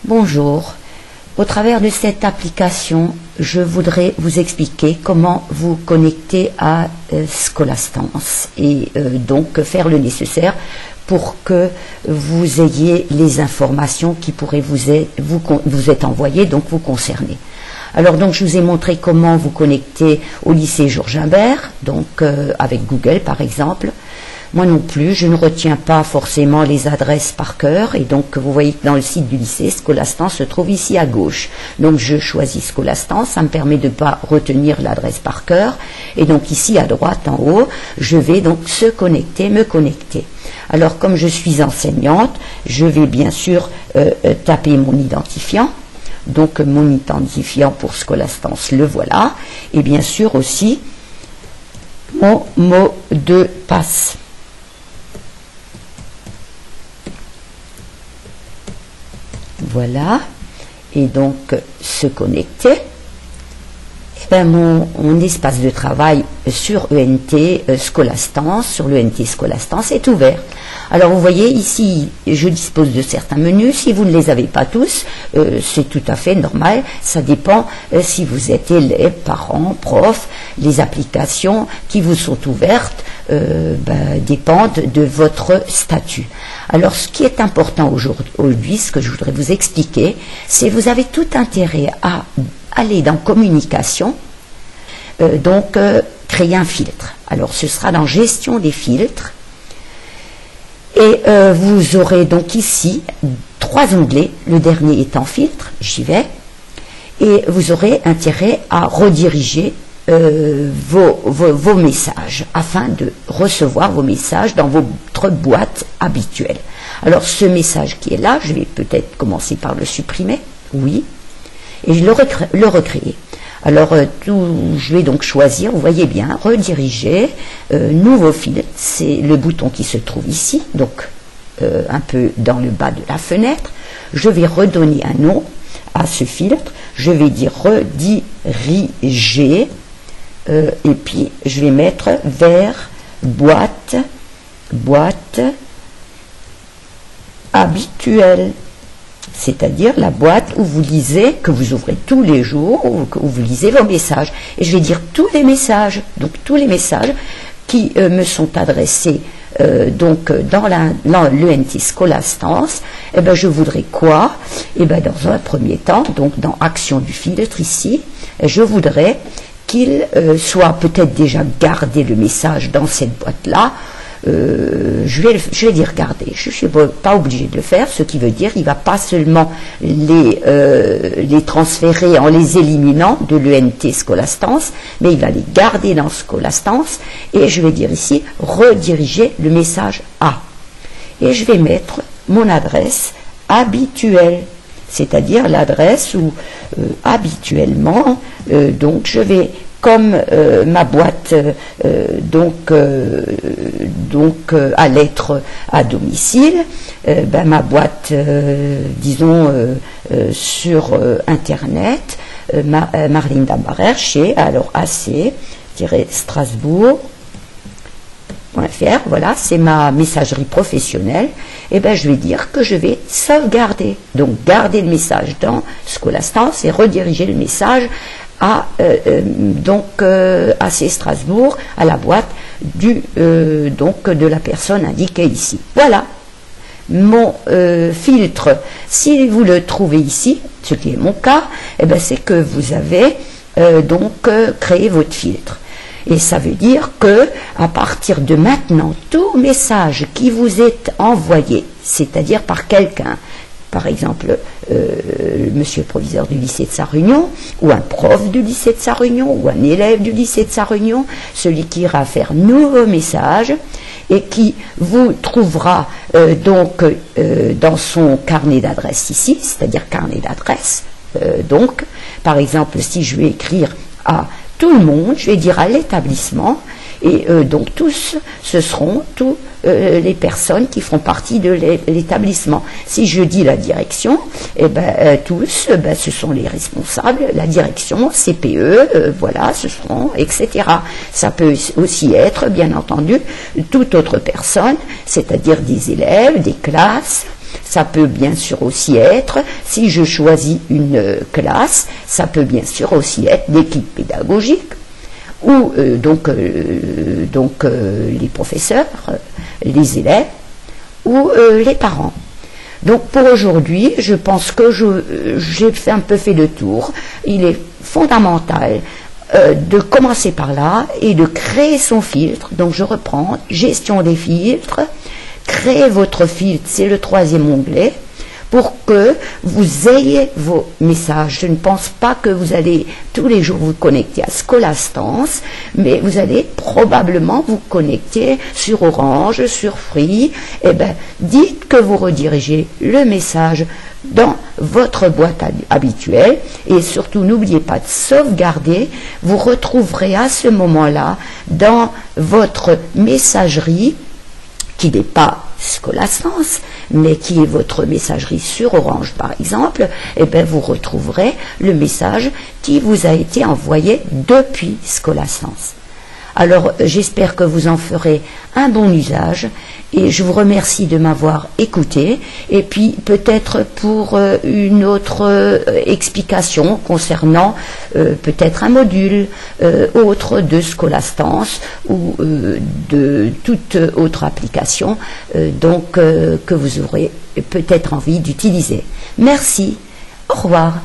Bonjour. Au travers de cette application, je voudrais vous expliquer comment vous connecter à Scholastance et donc faire le nécessaire pour que vous ayez les informations qui pourraient vous être envoyées, donc vous concerner. Alors donc je vous ai montré comment vous connecter au lycée Georges Imbert, donc avec Google par exemple. Moi non plus, je ne retiens pas forcément les adresses par cœur, et donc vous voyez que dans le site du lycée, Scholastance se trouve ici à gauche. Donc je choisis Scholastance, ça me permet de ne pas retenir l'adresse par cœur, et donc ici à droite en haut, je vais donc me connecter. Alors comme je suis enseignante, je vais bien sûr taper mon identifiant. Donc mon identifiant pour Scholastance, le voilà, et bien sûr aussi mon mot de passe. Voilà, et donc se connecter. Et bien, mon espace de travail sur ENT Scholastance, sur l'ENT Scholastance est ouvert. Alors vous voyez ici, je dispose de certains menus. Si vous ne les avez pas tous, c'est tout à fait normal. Ça dépend si vous êtes élève, parent, prof. Les applications qui vous sont ouvertes dépendent de votre statut. Alors ce qui est important aujourd'hui, ce que je voudrais vous expliquer, c'est que vous avez tout intérêt à aller dans communication, créer un filtre. Alors ce sera dans gestion des filtres, et vous aurez donc ici 3 onglets, le dernier étant filtre, j'y vais, et vous aurez intérêt à rediriger vos messages afin de recevoir vos messages dans votre boîte habituelle. Alors ce message qui est là, je vais peut-être commencer par le supprimer, oui, et je le recréer. Alors je vais donc choisir, vous voyez bien, rediriger, nouveau filtre, c'est le bouton qui se trouve ici, donc un peu dans le bas de la fenêtre. Je vais redonner un nom à ce filtre, je vais dire rediriger, et puis je vais mettre vers boîte habituelle, c'est-à-dire la boîte où vous lisez, que vous ouvrez tous les jours, où vous lisez vos messages. Et je vais dire tous les messages, donc tous les messages qui me sont adressés dans l'ENT Scholastance. Et ben je voudrais quoi? Et ben dans un premier temps, donc dans action du filtre ici, je voudrais qu'il soit peut-être déjà gardé le message dans cette boîte-là. Je vais dire garder, je ne suis pas obligé de le faire, ce qui veut dire qu'il ne va pas seulement les transférer en les éliminant de l'ENT Scholastance, mais il va les garder dans Scholastance, et je vais dire ici rediriger le message à. Et je vais mettre mon adresse habituelle, c'est-à-dire l'adresse où habituellement, donc je vais, comme ma boîte à lettres à domicile, ma boîte, disons, sur Internet, Marlene Dambarer, chez, alors ac-strasbourg.fr, voilà, c'est ma messagerie professionnelle, et ben je vais dire que je vais sauvegarder, donc garder le message dans Scholastance et rediriger le message à AC Strasbourg, à la boîte de la personne indiquée ici. Voilà mon filtre. Si vous le trouvez ici, ce qui est mon cas, eh ben c'est que vous avez créé votre filtre. Et ça veut dire que à partir de maintenant, tout message qui vous est envoyé, c'est-à-dire par quelqu'un, par exemple, monsieur le proviseur du lycée de Sarre-Union, ou un prof du lycée de Sarre-Union, ou un élève du lycée de Sarre-Union, celui qui ira faire nouveau message et qui vous trouvera dans son carnet d'adresse ici, c'est-à-dire carnet d'adresse. Donc, par exemple, si je vais écrire à tout le monde, je vais dire à l'établissement, et donc tous, ce seront tous les personnes qui font partie de l'établissement. Si je dis la direction, eh ben, tous, ce sont les responsables, la direction, CPE, voilà, ce seront, etc. Ça peut aussi être, bien entendu, toute autre personne, c'est-à-dire des élèves, des classes, Ça peut bien sûr aussi être, si je choisis une classe, ça peut bien sûr aussi être l'équipe pédagogique, ou les professeurs, les élèves, ou les parents. Donc pour aujourd'hui, je pense que j'ai un peu fait le tour. Il est fondamental de commencer par là et de créer son filtre. Donc je reprends, gestion des filtres, créez votre filtre, c'est le 3e onglet, pour que vous ayez vos messages. Je ne pense pas que vous allez tous les jours vous connecter à Scholastance, mais vous allez probablement vous connecter sur Orange, sur Free. Eh bien, dites que vous redirigez le message dans votre boîte habituelle et surtout n'oubliez pas de sauvegarder. Vous retrouverez à ce moment-là dans votre messagerie, qui n'est pas Scholastance, mais qui est votre messagerie sur Orange par exemple, et bien vous retrouverez le message qui vous a été envoyé depuis Scholastance. Alors j'espère que vous en ferez un bon usage et je vous remercie de m'avoir écouté, et puis peut-être pour une autre explication concernant peut-être un module autre de Scholastance ou de toute autre application que vous aurez peut-être envie d'utiliser. Merci, au revoir.